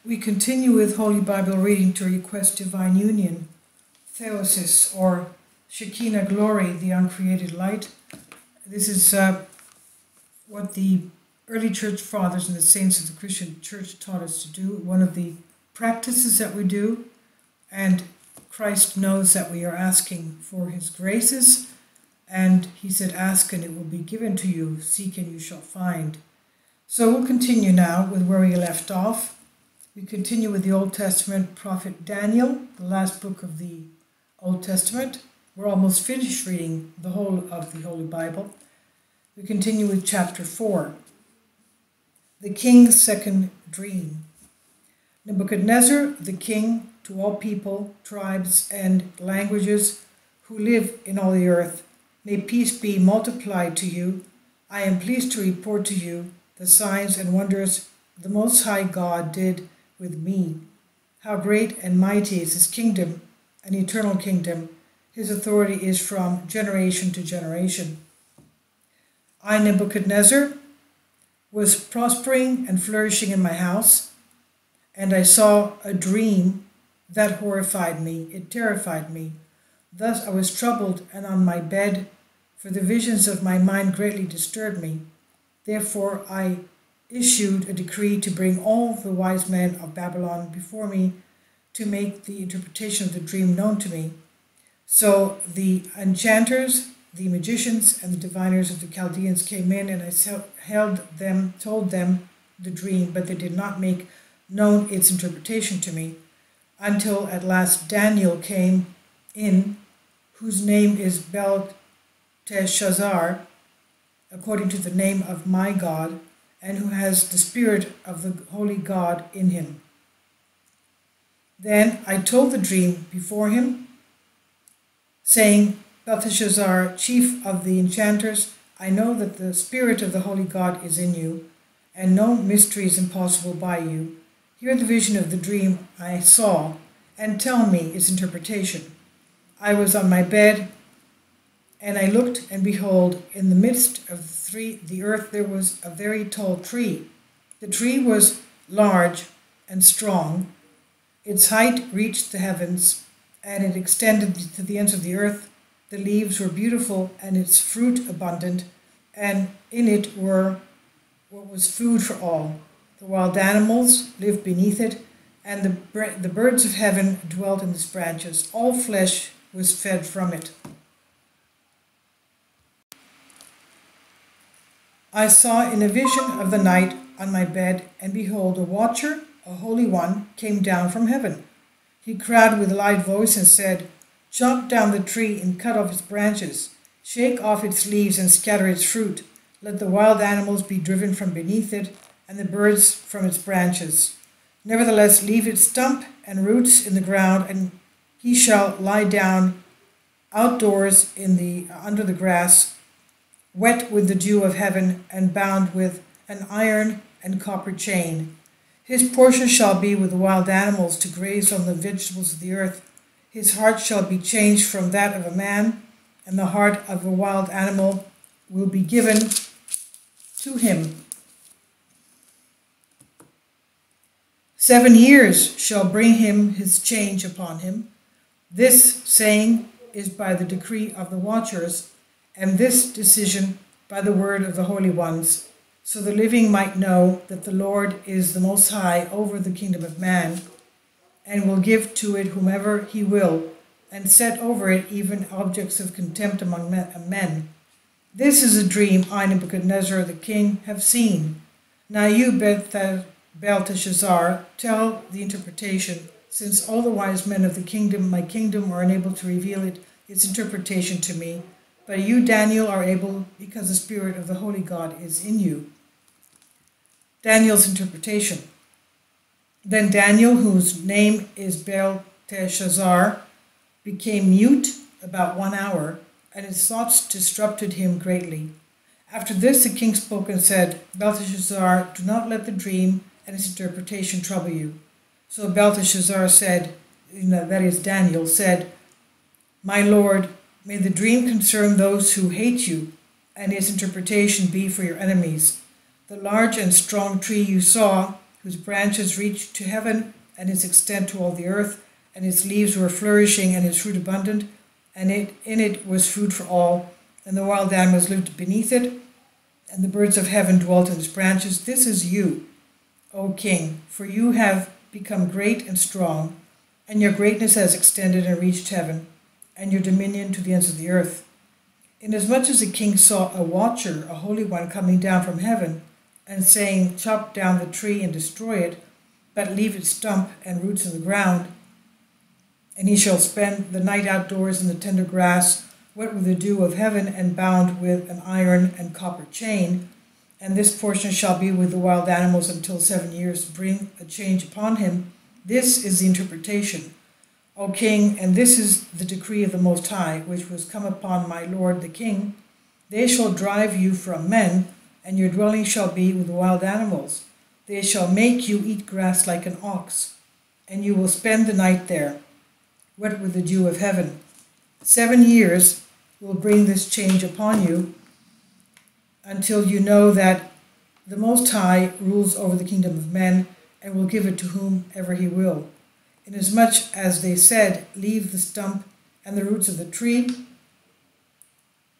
We continue with Holy Bible reading to request divine union, theosis, or Shekinah glory, the uncreated light. This is what the early church fathers and the saints of the Christian church taught us to do, one of the practices that we do, and Christ knows that we are asking for his graces, and he said, ask and it will be given to you, seek and you shall find. So we'll continue now with where we left off. We continue with the Old Testament prophet Daniel, the last book of the Old Testament. We're almost finished reading the whole of the Holy Bible. We continue with chapter 4. The king's second dream. Nebuchadnezzar, the king, to all people, tribes, and languages who live in all the earth, may peace be multiplied to you. I am pleased to report to you the signs and wonders the Most High God did with me. How great and mighty is his kingdom, an eternal kingdom. His authority is from generation to generation. I, Nebuchadnezzar, was prospering and flourishing in my house, and I saw a dream that horrified me. It terrified me. Thus I was troubled and on my bed, for the visions of my mind greatly disturbed me. Therefore I issued a decree to bring all the wise men of Babylon before me to make the interpretation of the dream known to me. So the enchanters, the magicians, and the diviners of the Chaldeans came in, and I told them the dream, but they did not make known its interpretation to me, until at last Daniel came in, whose name is Belteshazzar, according to the name of my God, and who has the spirit of the holy God in him. Then I told the dream before him, saying, Belteshazzar, chief of the enchanters, I know that the spirit of the holy God is in you, and no mystery is impossible by you. Hear the vision of the dream I saw, and tell me its interpretation. I was on my bed, and I looked, and behold, in the midst of the earth there was a very tall tree. The tree was large and strong. Its height reached the heavens, and it extended to the ends of the earth. The leaves were beautiful, and its fruit abundant, and in it were what was food for all. The wild animals lived beneath it, and the birds of heaven dwelt in its branches. All flesh was fed from it. I saw in a vision of the night on my bed, and behold, a watcher, a holy one, came down from heaven. He cried with a loud voice and said, Chop down the tree and cut off its branches. Shake off its leaves and scatter its fruit. Let the wild animals be driven from beneath it, and the birds from its branches. Nevertheless, leave its stump and roots in the ground, and he shall lie down outdoors under the grass, wet with the dew of heaven, and bound with an iron and copper chain. His portion shall be with the wild animals to graze on the vegetables of the earth. His heart shall be changed from that of a man, and the heart of a wild animal will be given to him. 7 years shall bring him his change upon him. This saying is by the decree of the watchers, and this decision by the word of the holy ones, so the living might know that the Lord is the Most High over the kingdom of man, and will give to it whomever he will, and set over it even objects of contempt among men. This is a dream I, Nebuchadnezzar the king, have seen. Now you, Belteshazzar, tell the interpretation, since all the wise men of my kingdom, are unable to reveal its interpretation to me. But you, Daniel, are able, because the spirit of the holy God is in you. Daniel's interpretation. Then Daniel, whose name is Belteshazzar, became mute about 1 hour, and his thoughts disrupted him greatly. After this the king spoke and said, Belteshazzar, do not let the dream and its interpretation trouble you. So Belteshazzar said, that is Daniel, said, My lord, may the dream concern those who hate you, and its interpretation be for your enemies. The large and strong tree you saw whose branches reached to heaven, and its extent to all the earth, and its leaves were flourishing, and its fruit abundant, and in it was food for all, and the wild animals lived beneath it, and the birds of heaven dwelt in its branches. This is you, O king, for you have become great and strong, and your greatness has extended and reached heaven, and your dominion to the ends of the earth. Inasmuch as the king saw a watcher, a holy one, coming down from heaven, and saying, chop down the tree and destroy it, but leave its stump and roots in the ground, and he shall spend the night outdoors in the tender grass, wet with the dew of heaven, and bound with an iron and copper chain. And this portion shall be with the wild animals until 7 years bring a change upon him. This is the interpretation, O king, and this is the decree of the Most High, which was come upon my lord the king. They shall drive you from men, and your dwelling shall be with the wild animals. They shall make you eat grass like an ox, and you will spend the night there, wet with the dew of heaven. 7 years will bring this change upon you, until you know that the Most High rules over the kingdom of men, and will give it to whomever he will. Inasmuch as they said, leave the stump and the roots of the tree,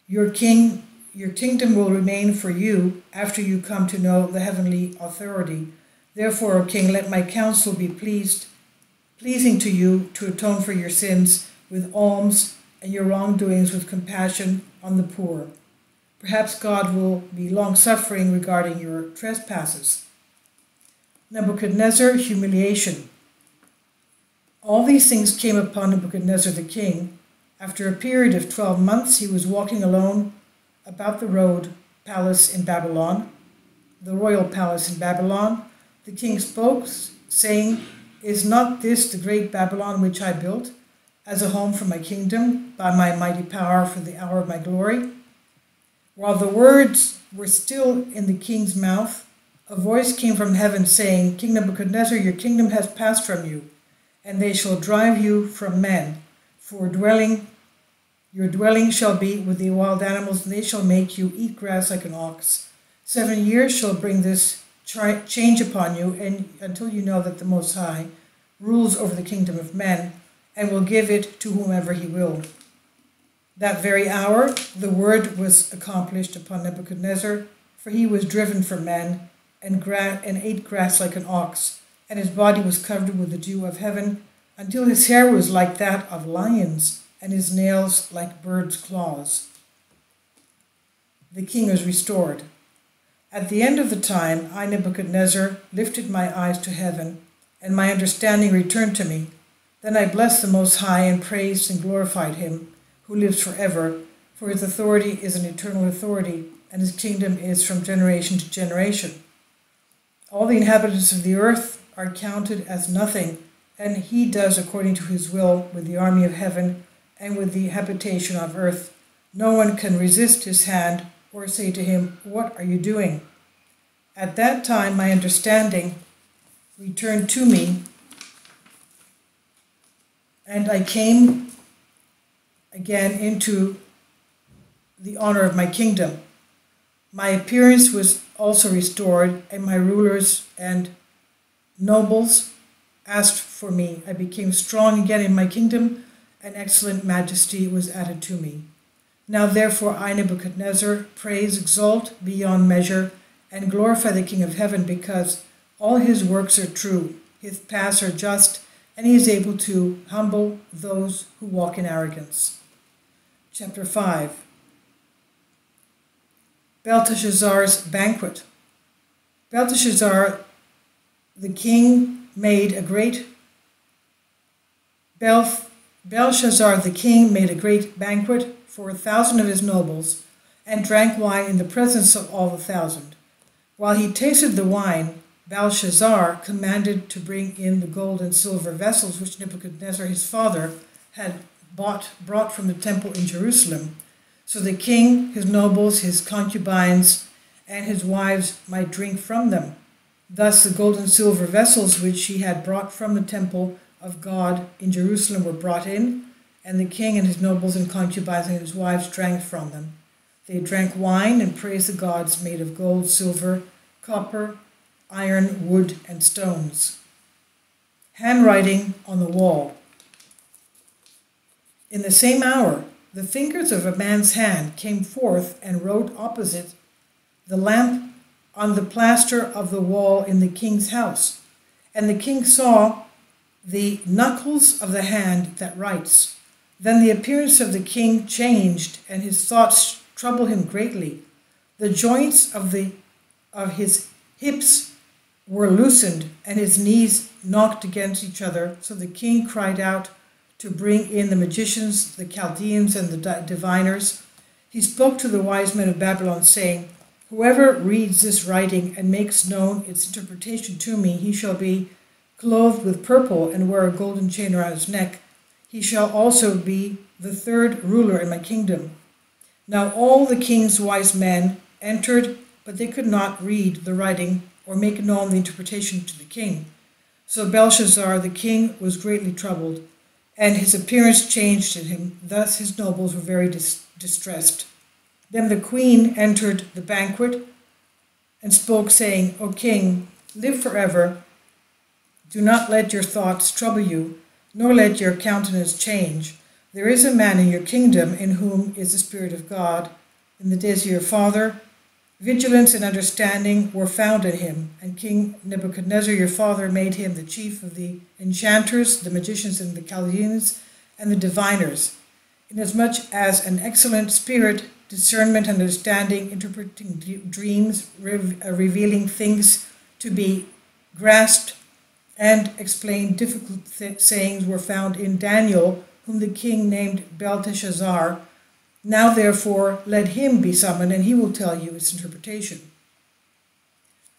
your kingdom will remain for you after you come to know the heavenly authority. Therefore, O king, let my counsel be pleasing to you, to atone for your sins with alms, and your wrongdoings with compassion on the poor. Perhaps God will be long-suffering regarding your trespasses. Nebuchadnezzar, humiliation. All these things came upon Nebuchadnezzar the king. After a period of 12 months, he was walking alone about the royal palace in Babylon. The king spoke, saying, is not this the great Babylon which I built as a home for my kingdom by my mighty power for the hour of my glory? While the words were still in the king's mouth, a voice came from heaven saying, King Nebuchadnezzar, your kingdom has passed from you, and they shall drive you from men. For your dwelling shall be with the wild animals, and they shall make you eat grass like an ox. 7 years shall bring this change upon you, and until you know that the Most High rules over the kingdom of men, and will give it to whomever he will. That very hour the word was accomplished upon Nebuchadnezzar, for he was driven from men, and ate grass like an ox, and his body was covered with the dew of heaven, until his hair was like that of lions, and his nails like birds' claws. The king was restored. At the end of the time, I, Nebuchadnezzar, lifted my eyes to heaven, and my understanding returned to me. Then I blessed the Most High, and praised and glorified him, who lives forever, for his authority is an eternal authority, and his kingdom is from generation to generation. All the inhabitants of the earth are counted as nothing, and he does according to his will with the army of heaven and with the habitation of earth. No one can resist his hand or say to him, what are you doing? At that time my understanding returned to me, and I came again into the honor of my kingdom. My appearance was also restored, and my rulers and nobles asked for me. I became strong again in my kingdom, and excellent majesty was added to me. Now therefore I, Nebuchadnezzar, praise, exalt beyond measure, and glorify the King of heaven, because all his works are true, his paths are just, and he is able to humble those who walk in arrogance. Chapter 5. Belteshazzar's banquet. Belshazzar the king made a great banquet for 1,000 of his nobles, and drank wine in the presence of all the 1,000. While he tasted the wine, Belshazzar commanded to bring in the gold and silver vessels which Nebuchadnezzar his father had brought from the temple in Jerusalem, so the king, his nobles, his concubines, and his wives might drink from them. Thus the gold and silver vessels which he had brought from the temple of God in Jerusalem were brought in, and the king and his nobles and concubines and his wives drank from them. They drank wine and praised the gods made of gold, silver, copper, iron, wood, and stones. Handwriting on the wall. In the same hour, the fingers of a man's hand came forth and wrote opposite the lamp on the plaster of the wall in the king's house. And the king saw the knuckles of the hand that writes. Then the appearance of the king changed, and his thoughts troubled him greatly. The joints of his hips were loosened, and his knees knocked against each other. So the king cried out to bring in the magicians, the Chaldeans, and the diviners. He spoke to the wise men of Babylon, saying, "Whoever reads this writing and makes known its interpretation to me, he shall be clothed with purple and wear a golden chain around his neck. He shall also be the third ruler in my kingdom." Now all the king's wise men entered, but they could not read the writing or make known the interpretation to the king. So Belshazzar the king was greatly troubled, and his appearance changed in him. Thus his nobles were very distressed. Then the queen entered the banquet and spoke, saying, "O king, live forever. Do not let your thoughts trouble you, nor let your countenance change. There is a man in your kingdom in whom is the Spirit of God. In the days of your father, vigilance and understanding were found in him, and King Nebuchadnezzar your father made him the chief of the enchanters, the magicians, and the Chaldeans, and the diviners, inasmuch as an excellent spirit, discernment, understanding, interpreting dreams, revealing things to be grasped, and explained difficult sayings were found in Danial, whom the king named Belteshazzar. Now therefore let him be summoned, and he will tell you its interpretation."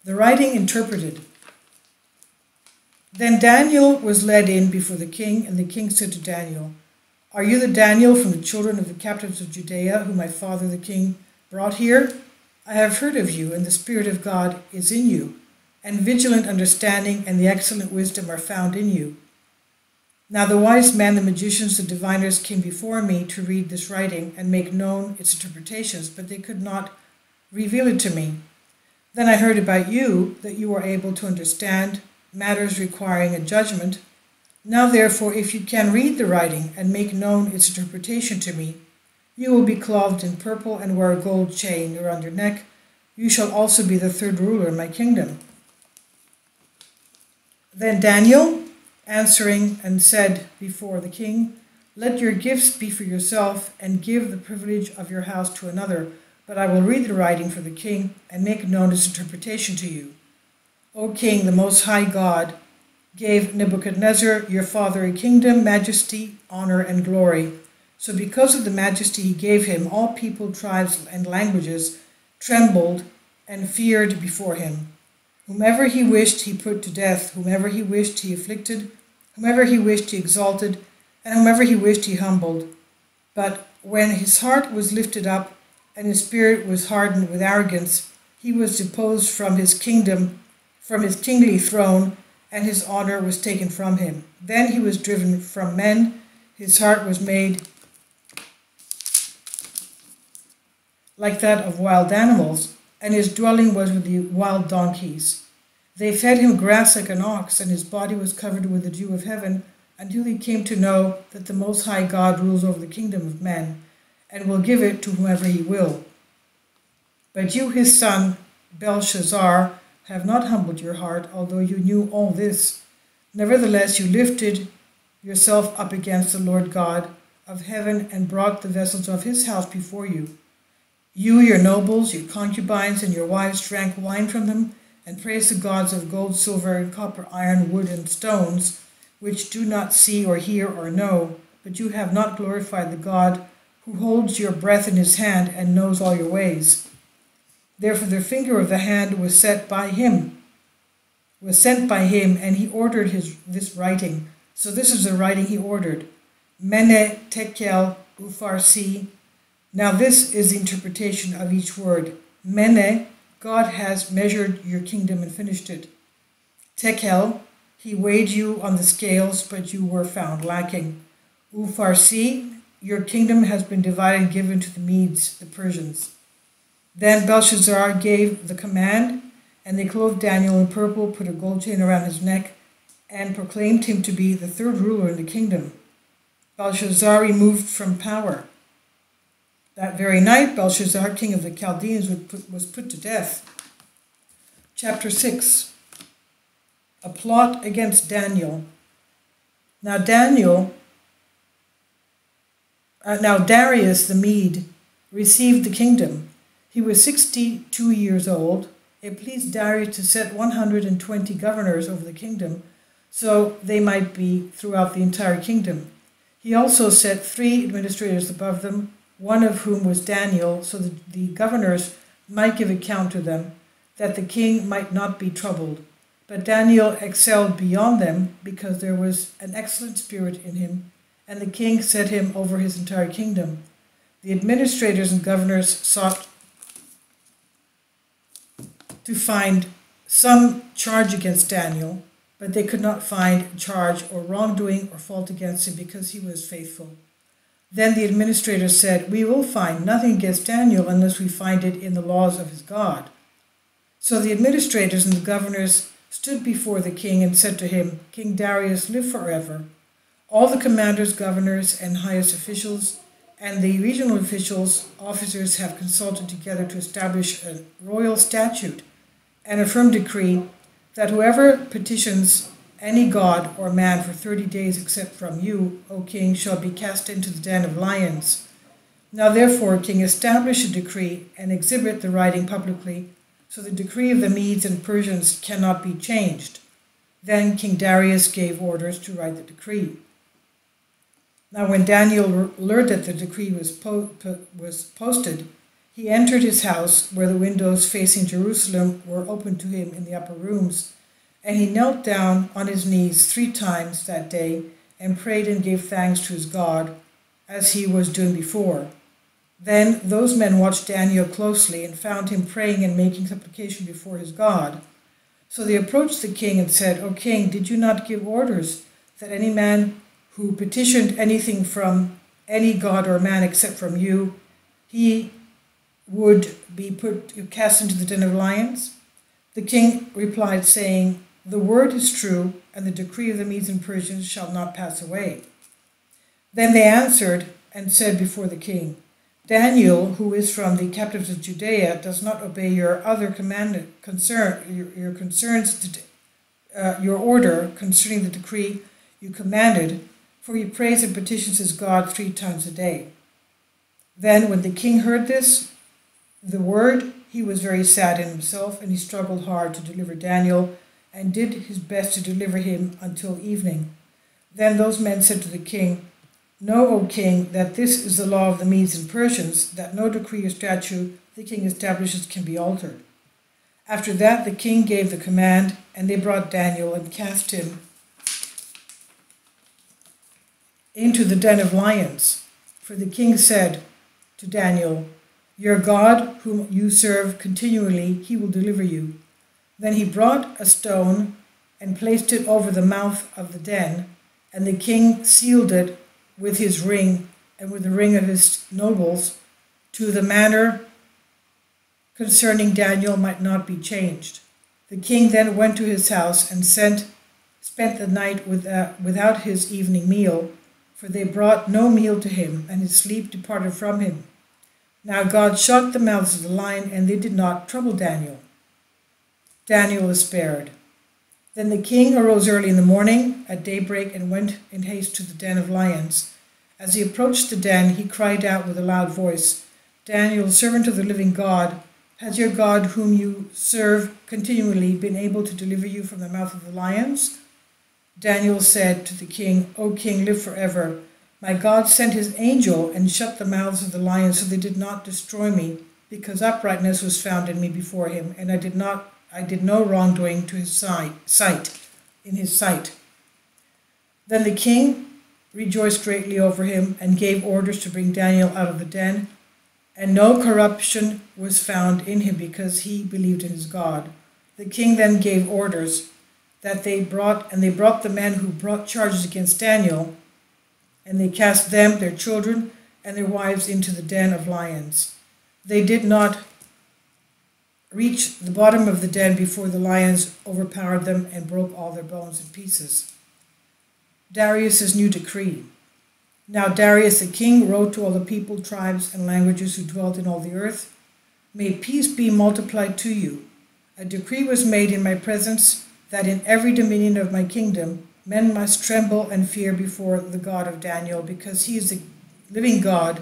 The writing interpreted. Then Daniel was led in before the king, and the king said to Daniel, "Are you the Daniel from the children of the captives of Judea, whom my father the king brought here? I have heard of you, and the Spirit of God is in you, and vigilant understanding and the excellent wisdom are found in you. Now the wise men, the magicians, the diviners came before me to read this writing and make known its interpretations, but they could not reveal it to me. Then I heard about you, that you are able to understand matters requiring a judgment. Now therefore, if you can read the writing and make known its interpretation to me, you will be clothed in purple and wear a gold chain around your neck. You shall also be the third ruler in my kingdom." Then Daniel, answering and said before the king, "Let your gifts be for yourself, and give the privilege of your house to another, but I will read the writing for the king and make known its interpretation to you. O king, the most high God gave Nebuchadnezzar your father a kingdom, majesty, honor, and glory. So because of the majesty he gave him, all people, tribes, and languages trembled and feared before him. Whomever he wished he put to death, whomever he wished he afflicted, whomever he wished he exalted, and whomever he wished he humbled. But when his heart was lifted up, and his spirit was hardened with arrogance, he was deposed from his kingdom, from his kingly throne, and his honor was taken from him. Then he was driven from men, his heart was made like that of wild animals, and his dwelling was with the wild donkeys. They fed him grass like an ox, and his body was covered with the dew of heaven, until he came to know that the Most High God rules over the kingdom of men, and will give it to whomever he will. But you, his son, Belshazzar, have not humbled your heart, although you knew all this. Nevertheless, you lifted yourself up against the Lord God of heaven, and brought the vessels of his house before you. You, your nobles, your concubines, and your wives drank wine from them, and praised the gods of gold, silver, and copper, iron, wood, and stones, which do not see or hear or know, but you have not glorified the God who holds your breath in his hand and knows all your ways. Therefore the finger of the hand was sent by him, and he ordered this writing. So this is the writing he ordered. Mene, Tekel, Upharsi. Now this is the interpretation of each word. Mene, God has measured your kingdom and finished it. Tekel, he weighed you on the scales, but you were found lacking. Upharsi, your kingdom has been divided and given to the Medes, the Persians. Then Belshazzar gave the command, And they clothed Daniel in purple, put a gold chain around his neck, and proclaimed him to be the third ruler in the kingdom. Belshazzar removed from power. That very night, Belshazzar, king of the Chaldeans, was put to death. Chapter 6. A plot against Daniel. Now Darius the Mede received the kingdom. He was 62 years old. It pleased Darius to set 120 governors over the kingdom, so they might be throughout the entire kingdom. He also set 3 administrators above them, one of whom was Daniel, so that the governors might give account to them, that the king might not be troubled. But Daniel excelled beyond them, because there was an excellent spirit in him, and the king set him over his entire kingdom. The administrators and governors sought to find some charge against Daniel, but they could not find charge or wrongdoing or fault against him, because he was faithful. Then the administrators said, "We will find nothing against Daniel unless we find it in the laws of his God." So the administrators and the governors stood before the king and said to him, "King Darius, live forever." All the commanders, governors, and highest officials, and the regional officers have consulted together to establish a royal statute and a firm decree that whoever petitions any god or man for 30 days except from you, O king, shall be cast into the den of lions. Now therefore, king, establish a decree and exhibit the writing publicly, so the decree of the Medes and Persians cannot be changed. Then King Darius gave orders to write the decree. Now when Daniel learned that the decree was posted, he entered his house, where the windows facing Jerusalem were open to him in the upper rooms, and he knelt down on his knees 3 times that day and prayed and gave thanks to his God, as he was doing before. Then those men watched Daniel closely and found him praying and making supplication before his God. So they approached the king and said, "O king, did you not give orders that any man who petitioned anything from any god or man except from you, he would be cast into the den of lions?" The king replied, saying, "The word is true, and the decree of the Medes and Persians shall not pass away." Then they answered and said before the king, "Daniel, who is from the captives of Judea, does not obey your other your order concerning the decree you commanded, for he prays and petitions his God 3 times a day." Then when the king heard the word, he was very sad in himself, and he struggled hard to deliver Daniel, and did his best to deliver him until evening. Then those men said to the king, "Know, O king, that this is the law of the Medes and Persians, that no decree or statute the king establishes can be altered." After that the king gave the command, and they brought Daniel and cast him into the den of lions. For the king said to Daniel, "Your God, whom you serve continually, he will deliver you." Then he brought a stone and placed it over the mouth of the den, and the king sealed it with his ring and with the ring of his nobles, to the manner concerning Daniel might not be changed. The king then went to his house and spent the night without his evening meal, for they brought no meal to him, and his sleep departed from him. Now God shut the mouths of the lion, and they did not trouble Daniel. Daniel was spared. Then the king arose early in the morning at daybreak and went in haste to the den of lions. As he approached the den, he cried out with a loud voice, "Daniel, servant of the living God, has your God, whom you serve continually, been able to deliver you from the mouth of the lions?" Daniel said to the king, "O king, live forever. My God sent his angel and shut the mouths of the lions so they did not destroy me, because uprightness was found in me before him, and I did no wrongdoing to his in his sight." Then the king rejoiced greatly over him and gave orders to bring Daniel out of the den, and no corruption was found in him, because he believed in his God. The king then gave orders that they brought the men who brought charges against Daniel, and they cast them, their children, and their wives into the den of lions. They did not reach the bottom of the den before the lions overpowered them and broke all their bones in pieces. Darius's new decree. Now Darius the king wrote to all the people, tribes, and languages who dwelt in all the earth, "May peace be multiplied to you. A decree was made in my presence that in every dominion of my kingdom men must tremble and fear before the God of Daniel, because he is the living God.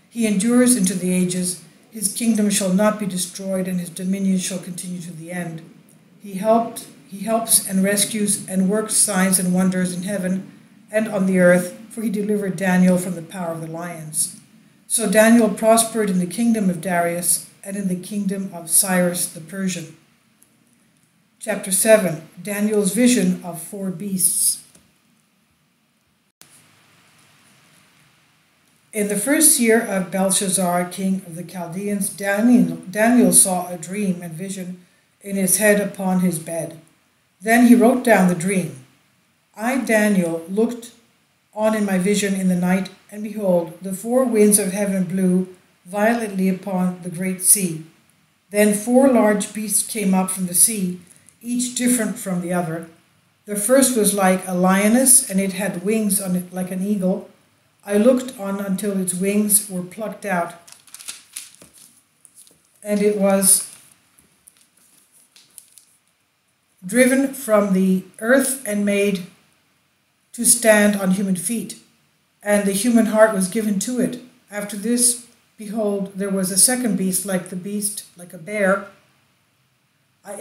He endures into the ages. His kingdom shall not be destroyed, and his dominion shall continue to the end. He helps and rescues and works signs and wonders in heaven and on the earth, for he delivered Daniel from the power of the lions." So Daniel prospered in the kingdom of Darius and in the kingdom of Cyrus the Persian. Chapter 7. Daniel's vision of 4 beasts. In the first year of Belshazzar, king of the Chaldeans, Daniel saw a dream and vision in his head upon his bed. Then he wrote down the dream. I, Daniel, looked on in my vision in the night, and behold, the 4 winds of heaven blew violently upon the great sea. Then 4 large beasts came up from the sea, each different from the other. The first was like a lioness, and it had wings on it like an eagle. I looked on until its wings were plucked out, and it was driven from the earth and made to stand on human feet, and the human heart was given to it. After this, behold, there was a second beast like a bear.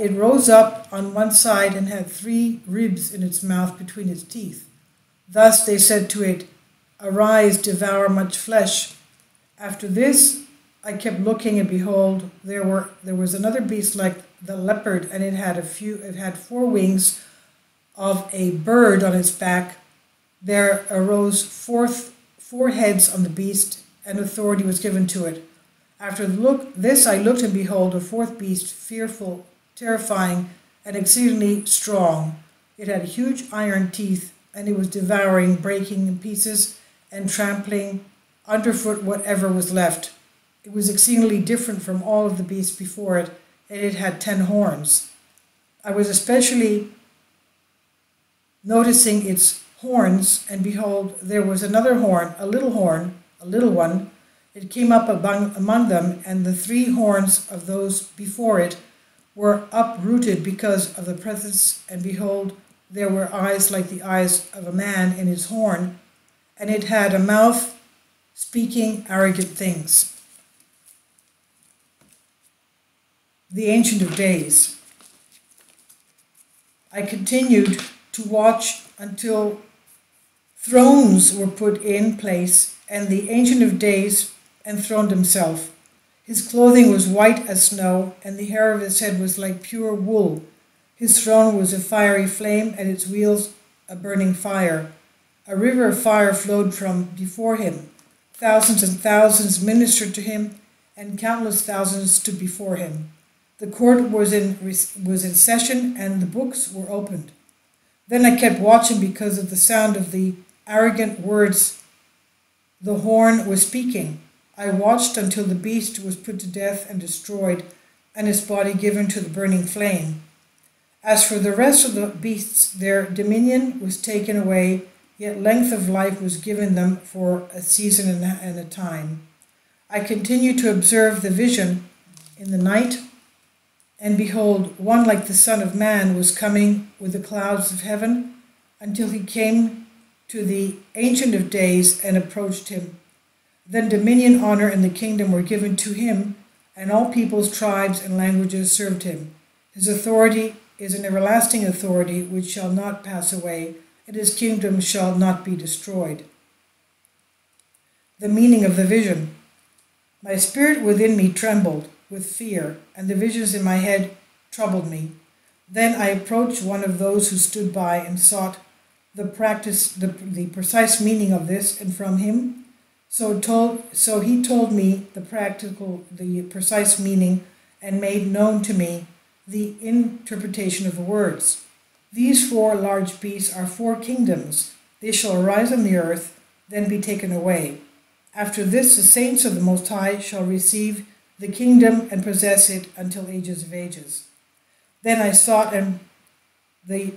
It rose up on one side and had 3 ribs in its mouth between its teeth. Thus they said to it, "Arise, devour much flesh." After this, I kept looking, and behold, there was another beast like the leopard, and it had 4 wings of a bird on its back. There arose 4 heads on the beast, and authority was given to it. After this I looked, and behold, a 4th beast, fearful, terrifying, and exceedingly strong. It had huge iron teeth, and it was devouring, breaking in pieces, and trampling underfoot whatever was left. It was exceedingly different from all of the beasts before it, and it had 10 horns. I was especially noticing its horns, and behold, there was another horn, a little one. It came up among them, and the 3 horns of those before it were uprooted because of the presence, and behold, there were eyes like the eyes of a man in its horn, and it had a mouth speaking arrogant things. The Ancient of Days. I continued to watch until thrones were put in place, and the Ancient of Days enthroned himself. His clothing was white as snow, and the hair of his head was like pure wool. His throne was a fiery flame, and its wheels a burning fire. A river of fire flowed from before him. Thousands and thousands ministered to him, and countless thousands stood before him. The court was in session, and the books were opened. Then I kept watching because of the sound of the arrogant words the horn was speaking. I watched until the beast was put to death and destroyed, and his body given to the burning flame. As for the rest of the beasts, their dominion was taken away, yet length of life was given them for a season and a time. I continued to observe the vision in the night, and behold, one like the Son of Man was coming with the clouds of heaven, until he came to the Ancient of Days and approached him. Then dominion, honor, and the kingdom were given to him, and all peoples, tribes, and languages served him. His authority is an everlasting authority which shall not pass away, and his kingdom shall not be destroyed. The meaning of the vision. My spirit within me trembled with fear, and the visions in my head troubled me. Then I approached one of those who stood by and sought the precise meaning of this, and from him. So he told me the precise meaning, and made known to me the interpretation of the words. These 4 large beasts are 4 kingdoms. They shall arise on the earth, then be taken away. After this, the saints of the Most High shall receive the kingdom and possess it until ages of ages. Then I sought the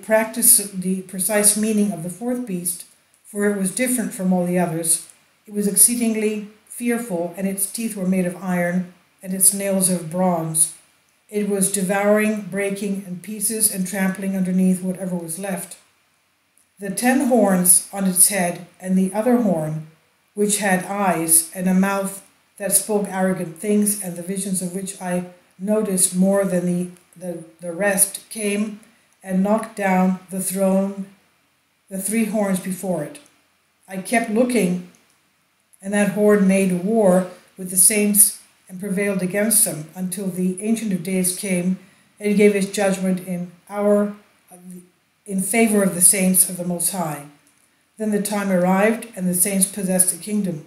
precise meaning of the fourth beast, for it was different from all the others. It was exceedingly fearful, and its teeth were made of iron, and its nails of bronze. It was devouring, breaking in pieces, and trampling underneath whatever was left. The 10 horns on its head, and the other horn, which had eyes and a mouth that spoke arrogant things, and the visions of which I noticed more than the rest, came and knocked down the throne, the 3 horns before it. I kept looking, and that horde made war with the saints and prevailed against them until the Ancient of Days came and gave his judgment in favor of the saints of the Most High. Then the time arrived, and the saints possessed the kingdom.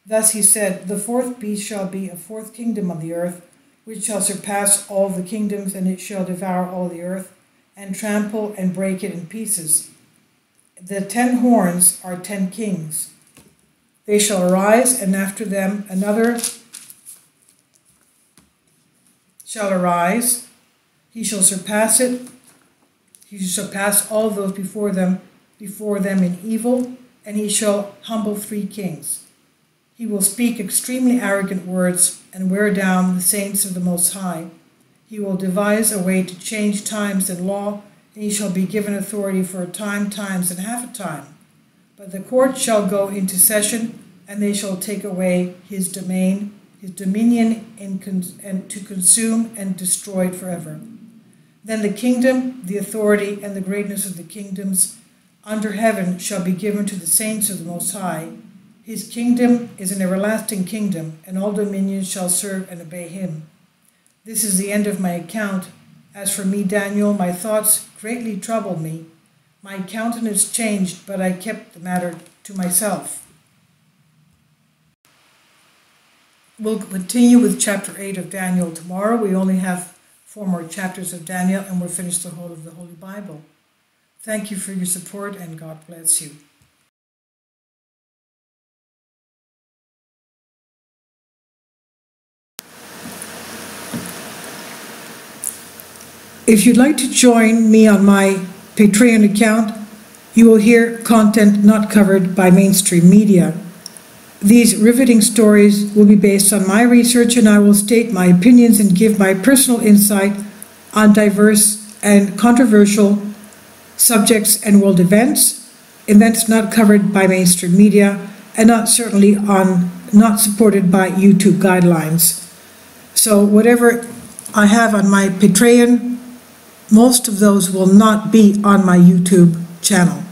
Thus he said, the fourth beast shall be a fourth kingdom on the earth, which shall surpass all the kingdoms, and it shall devour all the earth, and trample and break it in pieces. The 10 horns are 10 kings. They shall arise, and after them another shall arise. He shall surpass it. He shall surpass all those before them in evil, and he shall humble 3 kings. He will speak extremely arrogant words and wear down the saints of the Most High. He will devise a way to change times and law, and he shall be given authority for a time, times, and half a time. But the court shall go into session, and they shall take away his domain, his dominion, and to consume and destroy it forever. Then the kingdom, the authority, and the greatness of the kingdoms under heaven shall be given to the saints of the Most High. His kingdom is an everlasting kingdom, and all dominions shall serve and obey him. This is the end of my account. As for me, Daniel, my thoughts greatly troubled me. My countenance changed, but I kept the matter to myself. We'll continue with chapter 8 of Daniel tomorrow. We only have 4 more chapters of Daniel, and we'll finish the whole of the Holy Bible. Thank you for your support, and God bless you. If you'd like to join me on my Patreon account, you will hear content not covered by mainstream media. These riveting stories will be based on my research, and I will state my opinions and give my personal insight on diverse and controversial subjects and world events not covered by mainstream media, and not supported by YouTube guidelines. So whatever I have on my Patreon, most of those will not be on my YouTube channel.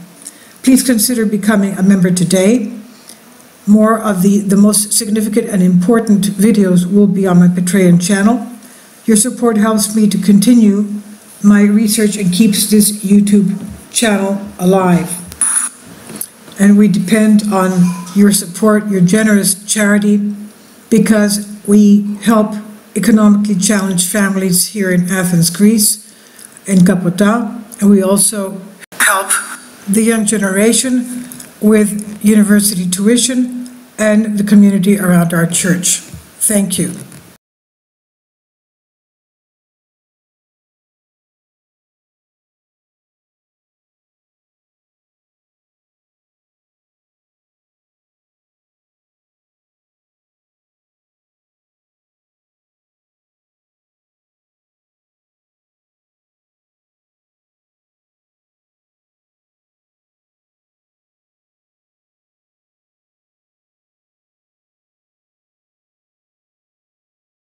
Please consider becoming a member today. More of the most significant and important videos will be on my Patreon channel. Your support helps me to continue my research and keeps this YouTube channel alive. And we depend on your support, your generous charity, because we help economically challenged families here in Athens, Greece, in Kapota, and we also help the young generation with university tuition and the community around our church. Thank you.